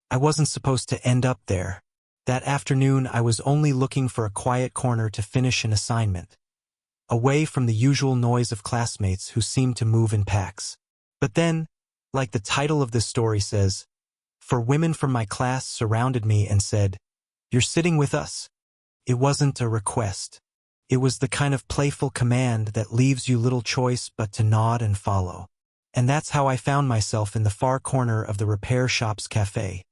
I wasn't supposed to end up there. That afternoon I was only looking for a quiet corner to finish an assignment, away from the usual noise of classmates who seemed to move in packs. But then, like the title of this story says, 4 women from my class surrounded me and said, "You're sitting with us." It wasn't a request. It was the kind of playful command that leaves you little choice but to nod and follow. And that's how I found myself in the far corner of the repair shop's cafe,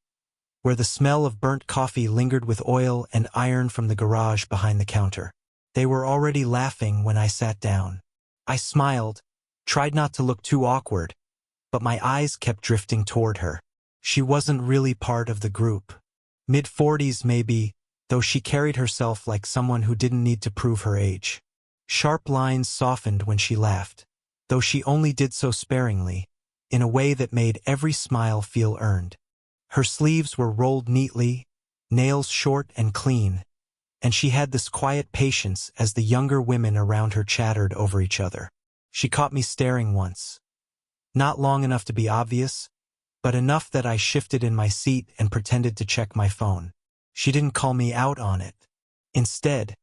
where the smell of burnt coffee lingered with oil and iron from the garage behind the counter. They were already laughing when I sat down. I smiled, tried not to look too awkward, but my eyes kept drifting toward her. She wasn't really part of the group. Mid-40s maybe, though she carried herself like someone who didn't need to prove her age. Sharp lines softened when she laughed, though she only did so sparingly, in a way that made every smile feel earned. Her sleeves were rolled neatly, nails short and clean, and she had this quiet patience as the younger women around her chattered over each other. She caught me staring once. Not long enough to be obvious, but enough that I shifted in my seat and pretended to check my phone. She didn't call me out on it. Instead,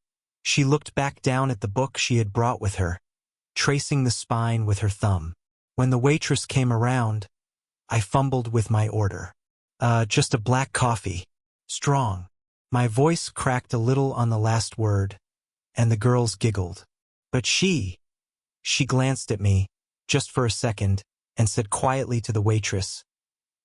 she looked back down at the book she had brought with her, tracing the spine with her thumb. When the waitress came around, I fumbled with my order. Just a black coffee. Strong. My voice cracked a little on the last word, and the girls giggled. But she glanced at me, just for a second, and said quietly to the waitress,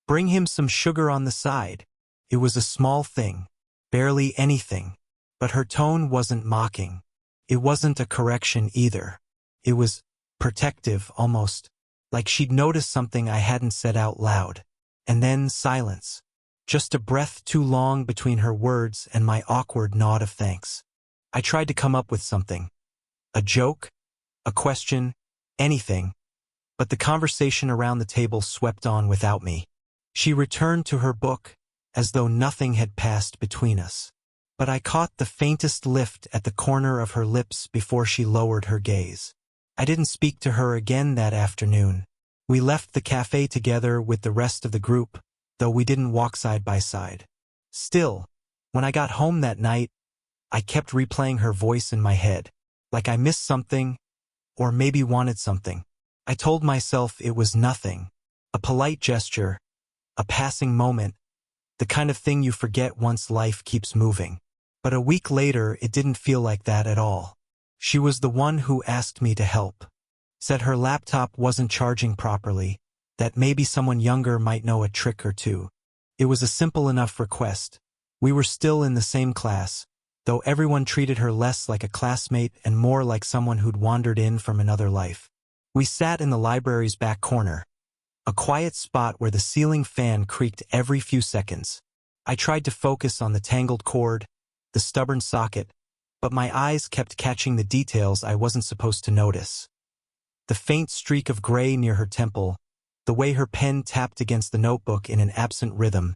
"Bring him some sugar on the side." It was a small thing, barely anything, but her tone wasn't mocking. It wasn't a correction either. It was protective, almost, like she'd noticed something I hadn't said out loud. And then silence. Just a breath too long between her words and my awkward nod of thanks. I tried to come up with something. A joke? A question? Anything. But the conversation around the table swept on without me. She returned to her book, as though nothing had passed between us. But I caught the faintest lift at the corner of her lips before she lowered her gaze. I didn't speak to her again that afternoon. We left the cafe together with the rest of the group, though we didn't walk side by side. Still, when I got home that night, I kept replaying her voice in my head, like I missed something, or maybe wanted something. I told myself it was nothing, a polite gesture, a passing moment, the kind of thing you forget once life keeps moving. But a week later, it didn't feel like that at all. She was the one who asked me to help. Said her laptop wasn't charging properly, that maybe someone younger might know a trick or two. It was a simple enough request. We were still in the same class, though everyone treated her less like a classmate and more like someone who'd wandered in from another life. We sat in the library's back corner, a quiet spot where the ceiling fan creaked every few seconds. I tried to focus on the tangled cord, the stubborn socket, but my eyes kept catching the details I wasn't supposed to notice. The faint streak of gray near her temple, the way her pen tapped against the notebook in an absent rhythm,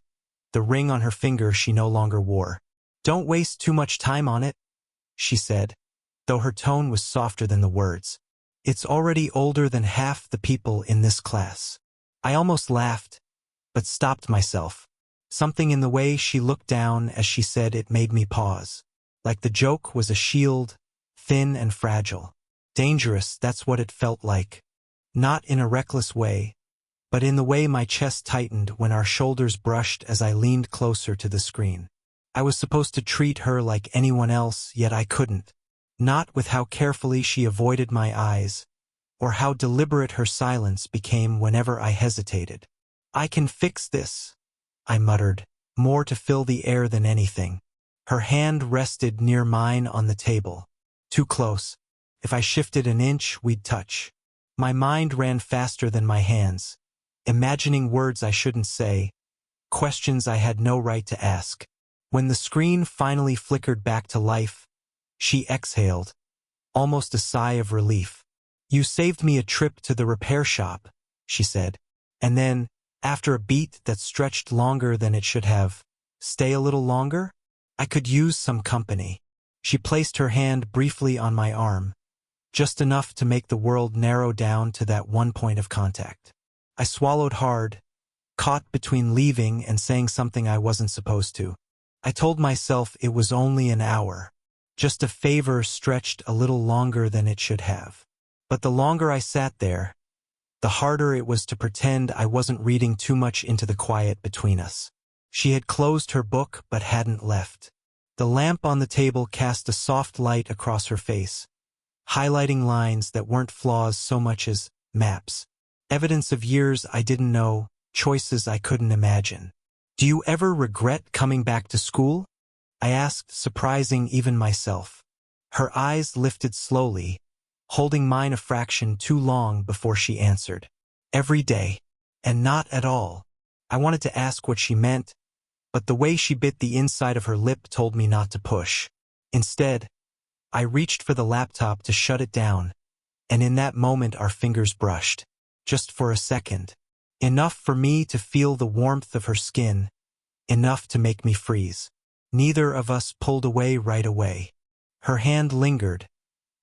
the ring on her finger she no longer wore. "Don't waste too much time on it," she said, though her tone was softer than the words. "It's already older than half the people in this class." I almost laughed, but stopped myself. Something in the way she looked down as she said it made me pause. Like the joke was a shield, thin and fragile. Dangerous, that's what it felt like. Not in a reckless way, but in the way my chest tightened when our shoulders brushed as I leaned closer to the screen. I was supposed to treat her like anyone else, yet I couldn't. Not with how carefully she avoided my eyes, or how deliberate her silence became whenever I hesitated. "I can fix this," I muttered, more to fill the air than anything. Her hand rested near mine on the table. Too close. If I shifted an inch, we'd touch. My mind ran faster than my hands, imagining words I shouldn't say, questions I had no right to ask. When the screen finally flickered back to life, she exhaled, almost a sigh of relief. "You saved me a trip to the repair shop," she said. And then, after a beat that stretched longer than it should have, "Stay a little longer? I could use some company." She placed her hand briefly on my arm, just enough to make the world narrow down to that one point of contact. I swallowed hard, caught between leaving and saying something I wasn't supposed to. I told myself it was only an hour. Just a favor stretched a little longer than it should have. But the longer I sat there, the harder it was to pretend I wasn't reading too much into the quiet between us. She had closed her book but hadn't left. The lamp on the table cast a soft light across her face, highlighting lines that weren't flaws so much as maps. Evidence of years I didn't know, choices I couldn't imagine. "Do you ever regret coming back to school?" I asked, surprising even myself. Her eyes lifted slowly, holding mine a fraction too long before she answered. "Every day. And not at all." I wanted to ask what she meant, but the way she bit the inside of her lip told me not to push. Instead, I reached for the laptop to shut it down, and in that moment our fingers brushed. Just for a second. Enough for me to feel the warmth of her skin, enough to make me freeze. Neither of us pulled away right away. Her hand lingered,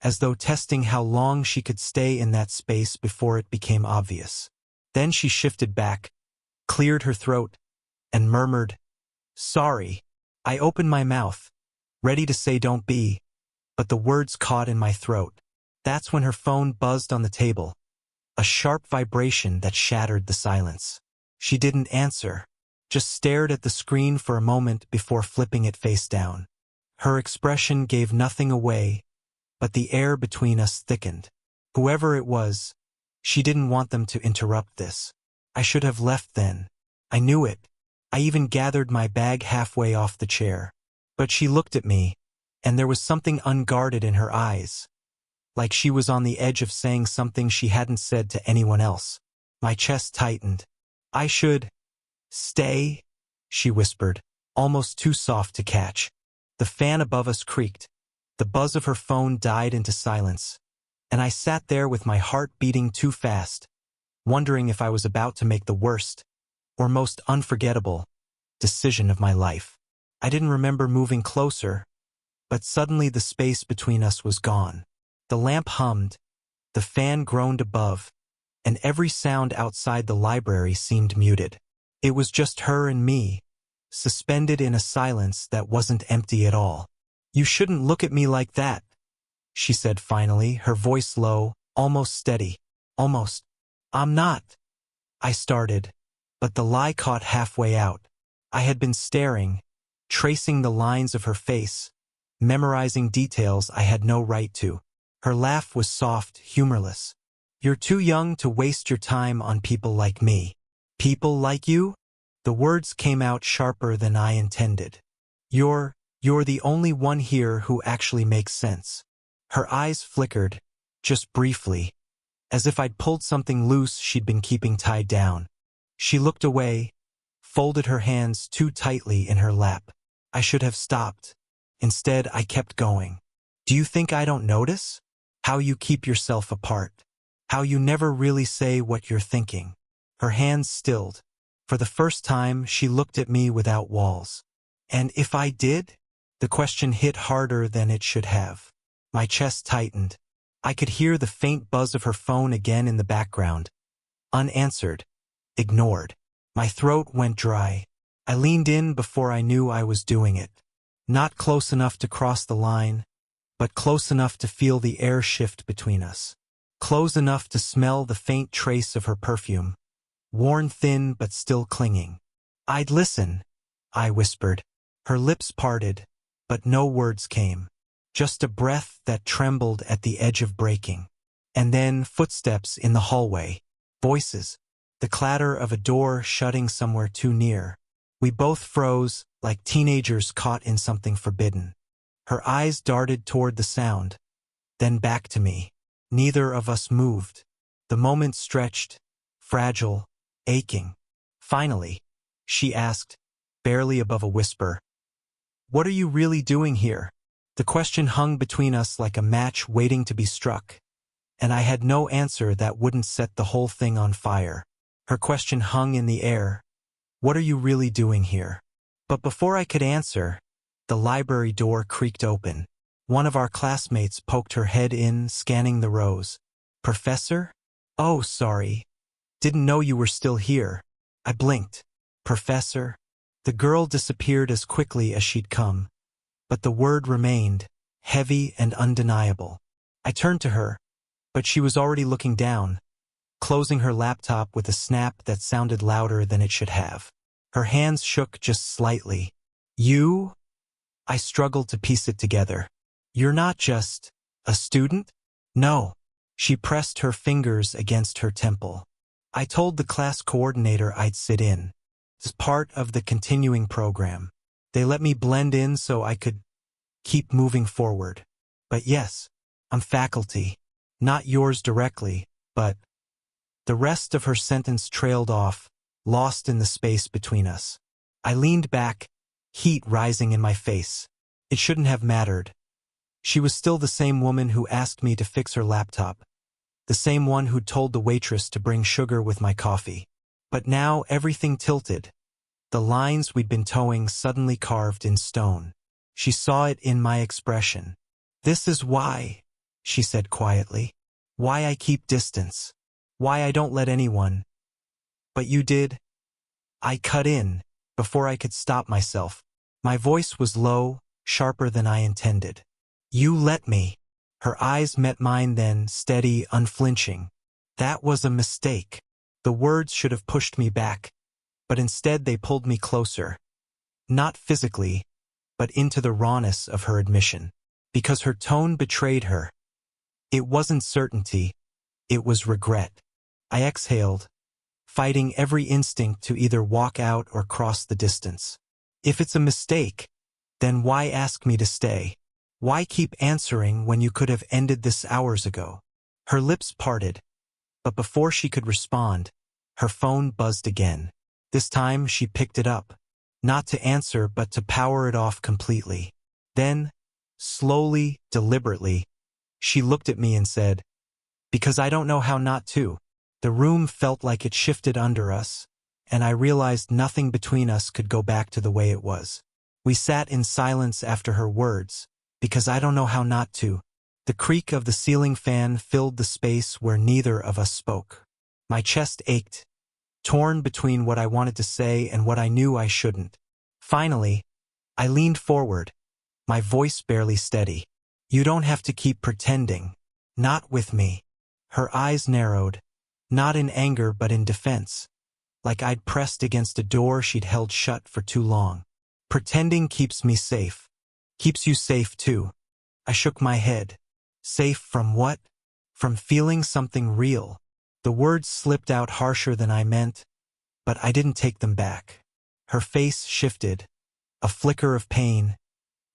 as though testing how long she could stay in that space before it became obvious. Then she shifted back, cleared her throat, and murmured, "Sorry." I opened my mouth, ready to say don't be, but the words caught in my throat. That's when her phone buzzed on the table, a sharp vibration that shattered the silence. She didn't answer, just stared at the screen for a moment before flipping it face down. Her expression gave nothing away, but the air between us thickened. Whoever it was, she didn't want them to interrupt this. I should have left then. I knew it. I even gathered my bag halfway off the chair. But she looked at me, and there was something unguarded in her eyes, like she was on the edge of saying something she hadn't said to anyone else. My chest tightened. "I should stay," she whispered, almost too soft to catch. The fan above us creaked. The buzz of her phone died into silence, and I sat there with my heart beating too fast, wondering if I was about to make the worst, or most unforgettable, decision of my life. I didn't remember moving closer, but suddenly the space between us was gone. The lamp hummed, the fan groaned above, and every sound outside the library seemed muted. It was just her and me, suspended in a silence that wasn't empty at all. "You shouldn't look at me like that," she said finally, her voice low, almost steady. "Almost." "I'm not," I started, but the lie caught halfway out. I had been staring, tracing the lines of her face, memorizing details I had no right to. Her laugh was soft, humorless. "You're too young to waste your time on people like me." "People like you?" The words came out sharper than I intended. You're the only one here who actually makes sense." Her eyes flickered, just briefly, as if I'd pulled something loose she'd been keeping tied down. She looked away, folded her hands too tightly in her lap. I should have stopped. Instead, I kept going. "Do you think I don't notice? How you keep yourself apart. How you never really say what you're thinking." Her hands stilled. For the first time, she looked at me without walls. "And if I did?" The question hit harder than it should have. My chest tightened. I could hear the faint buzz of her phone again in the background. Unanswered. Ignored. My throat went dry. I leaned in before I knew I was doing it. Not close enough to cross the line, but close enough to feel the air shift between us. Close enough to smell the faint trace of her perfume, worn thin but still clinging. "I'd listen," I whispered. Her lips parted, but no words came. Just a breath that trembled at the edge of breaking. And then footsteps in the hallway. Voices. The clatter of a door shutting somewhere too near. We both froze, like teenagers caught in something forbidden. Her eyes darted toward the sound, then back to me. Neither of us moved. The moment stretched, fragile, aching. Finally, she asked, barely above a whisper, "What are you really doing here?" The question hung between us like a match waiting to be struck, and I had no answer that wouldn't set the whole thing on fire. Her question hung in the air. "What are you really doing here?" But before I could answer, the library door creaked open. One of our classmates poked her head in, scanning the rows. "Professor? Oh, sorry. Didn't know you were still here." I blinked. Professor? The girl disappeared as quickly as she'd come, but the word remained, heavy and undeniable. I turned to her, but she was already looking down, closing her laptop with a snap that sounded louder than it should have. Her hands shook just slightly. You? I struggled to piece it together. You're not just a student? No. She pressed her fingers against her temple. I told the class coordinator I'd sit in. It's part of the continuing program. They let me blend in so I could keep moving forward. But yes, I'm faculty. Not yours directly, but... The rest of her sentence trailed off, lost in the space between us. I leaned back, heat rising in my face. It shouldn't have mattered. She was still the same woman who asked me to fix her laptop, the same one who'd told the waitress to bring sugar with my coffee. But now everything tilted. The lines we'd been towing suddenly carved in stone. She saw it in my expression. This is why, she said quietly. Why I keep distance. Why I don't let anyone. But you did. I cut in, before I could stop myself. My voice was low, sharper than I intended. You let me. Her eyes met mine then, steady, unflinching. That was a mistake. The words should have pushed me back, but instead they pulled me closer. Not physically, but into the rawness of her admission. Because her tone betrayed her. It wasn't certainty, it was regret. I exhaled, fighting every instinct to either walk out or cross the distance. If it's a mistake, then why ask me to stay? Why keep answering when you could have ended this hours ago? Her lips parted, but before she could respond, her phone buzzed again. This time she picked it up, not to answer but to power it off completely. Then, slowly, deliberately, she looked at me and said, "Because I don't know how not to." The room felt like it shifted under us, and I realized nothing between us could go back to the way it was. We sat in silence after her words, because I don't know how not to. The creak of the ceiling fan filled the space where neither of us spoke. My chest ached, torn between what I wanted to say and what I knew I shouldn't. Finally, I leaned forward, my voice barely steady. You don't have to keep pretending. Not with me. Her eyes narrowed, not in anger but in defense, like I'd pressed against a door she'd held shut for too long. Pretending keeps me safe. Keeps you safe too. I shook my head. Safe from what? From feeling something real. The words slipped out harsher than I meant, but I didn't take them back. Her face shifted, a flicker of pain,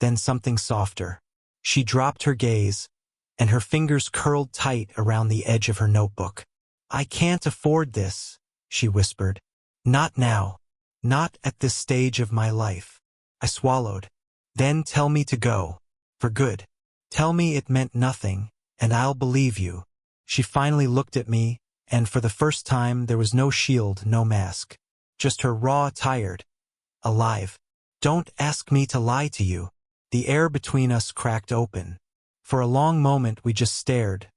then something softer. She dropped her gaze, and her fingers curled tight around the edge of her notebook. I can't afford this, she whispered. Not now. Not at this stage of my life. I swallowed. Then tell me to go. For good. Tell me it meant nothing, and I'll believe you. She finally looked at me, and for the first time there was no shield, no mask. Just her raw, tired, alive. Don't ask me to lie to you. The air between us cracked open. For a long moment we just stared.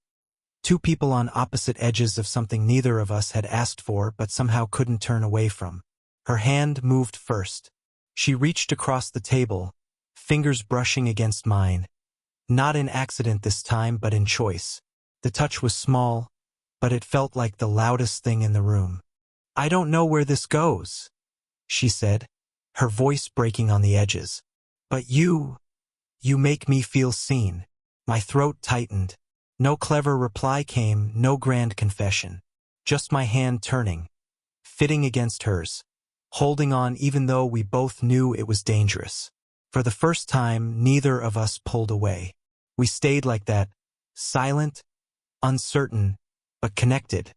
Two people on opposite edges of something neither of us had asked for but somehow couldn't turn away from. Her hand moved first. She reached across the table, fingers brushing against mine. Not in accident this time, but in choice. The touch was small, but it felt like the loudest thing in the room. I don't know where this goes, she said, her voice breaking on the edges. But you make me feel seen. My throat tightened. No clever reply came, no grand confession. Just my hand turning, fitting against hers, holding on even though we both knew it was dangerous. For the first time, neither of us pulled away. We stayed like that, silent, uncertain, but connected.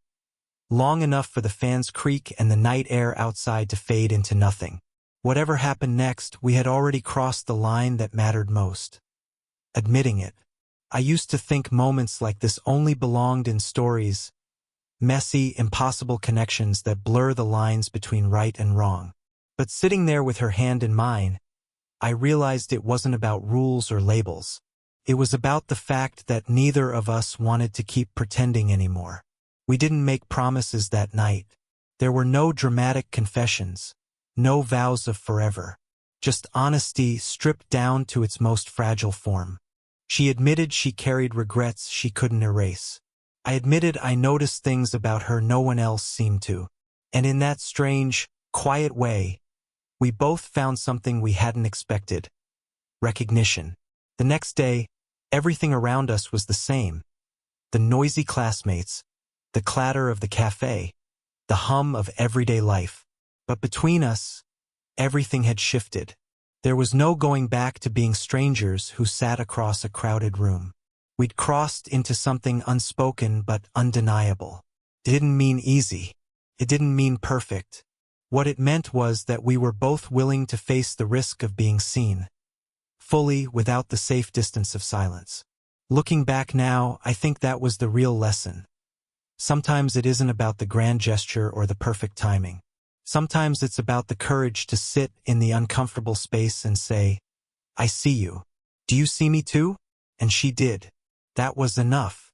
Long enough for the fan's creak and the night air outside to fade into nothing. Whatever happened next, we had already crossed the line that mattered most. Admitting it. I used to think moments like this only belonged in stories, messy, impossible connections that blur the lines between right and wrong. But sitting there with her hand in mine, I realized it wasn't about rules or labels. It was about the fact that neither of us wanted to keep pretending anymore. We didn't make promises that night. There were no dramatic confessions, no vows of forever. Just honesty stripped down to its most fragile form. She admitted she carried regrets she couldn't erase. I admitted I noticed things about her no one else seemed to. And in that strange, quiet way, we both found something we hadn't expected. Recognition. The next day, everything around us was the same. The noisy classmates, the clatter of the cafe, the hum of everyday life. But between us, everything had shifted. There was no going back to being strangers who sat across a crowded room. We'd crossed into something unspoken but undeniable. It didn't mean easy. It didn't mean perfect. What it meant was that we were both willing to face the risk of being seen, fully without the safe distance of silence. Looking back now, I think that was the real lesson. Sometimes it isn't about the grand gesture or the perfect timing. Sometimes it's about the courage to sit in the uncomfortable space and say, I see you. Do you see me too? And she did. That was enough.